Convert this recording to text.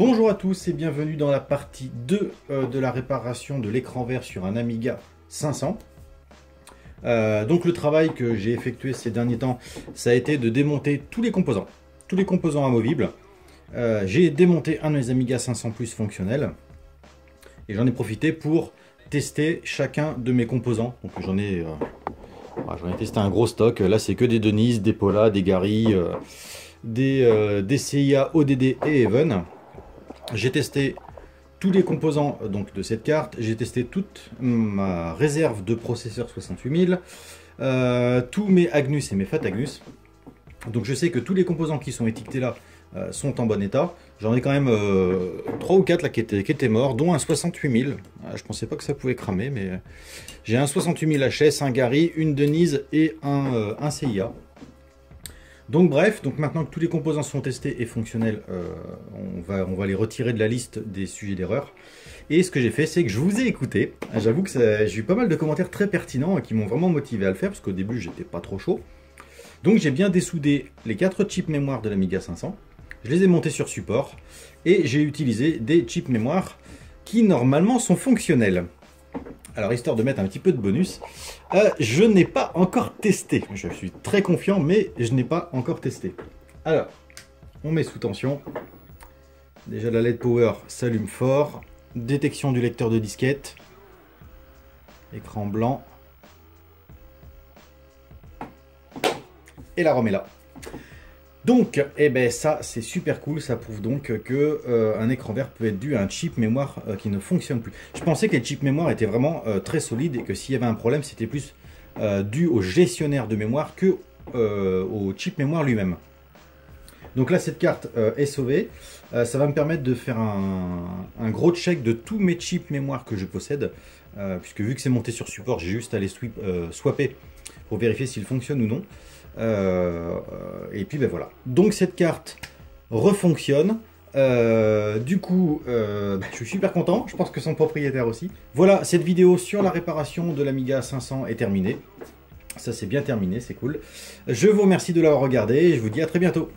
Bonjour à tous et bienvenue dans la partie 2 de la réparation de l'écran vert sur un Amiga 500. Donc le travail que j'ai effectué ces derniers temps, ça a été de démonter tous les composants amovibles. J'ai démonté un de mes Amiga 500 Plus fonctionnels et j'en ai profité pour tester chacun de mes composants. Donc j'en ai testé un gros stock. Là c'est que des Denise, des Pola, des Gary, des CIA, ODD et Even. J'ai testé tous les composants donc, de cette carte, j'ai testé toute ma réserve de processeur 68000, tous mes Agnus et mes FAT-Agnus. Donc je sais que tous les composants qui sont étiquetés là sont en bon état. J'en ai quand même 3 ou 4 là, qui étaient morts, dont un 68000. Je pensais pas que ça pouvait cramer, mais j'ai un 68000 HS, un Gary, une Denise et un CIA. Donc bref, maintenant que tous les composants sont testés et fonctionnels, on va les retirer de la liste des sujets d'erreur. Et ce que j'ai fait, c'est que je vous ai écouté. J'avoue que j'ai eu pas mal de commentaires très pertinents et qui m'ont vraiment motivé à le faire, parce qu'au début, j'étais pas trop chaud. Donc j'ai bien dessoudé les 4 chips mémoire de l'Amiga 500. Je les ai montés sur support et j'ai utilisé des chips mémoire qui normalement sont fonctionnels. Alors, histoire de mettre un petit peu de bonus, je n'ai pas encore testé. Je suis très confiant, mais je n'ai pas encore testé. Alors, on met sous tension. Déjà, la LED Power s'allume fort. Détection du lecteur de disquette. Écran blanc. Et la ROM est là. Donc, eh ben ça c'est super cool, ça prouve donc que un écran vert peut être dû à un chip mémoire qui ne fonctionne plus. Je pensais que les chips mémoire étaient vraiment très solides et que s'il y avait un problème, c'était plus dû au gestionnaire de mémoire que au chip mémoire lui-même. Donc là, cette carte est sauvée. Ça va me permettre de faire un gros check de tous mes chips mémoire que je possède, puisque vu que c'est monté sur support, j'ai juste à les swapper pour vérifier s'ils fonctionnent ou non. Et puis ben voilà, donc cette carte refonctionne. Du coup je suis super content, je pense que son propriétaire aussi. Voilà, cette vidéo sur la réparation de l'Amiga 500 est terminée. Ça c'est bien terminé, c'est cool. Je vous remercie de l'avoir regardé et je vous dis à très bientôt.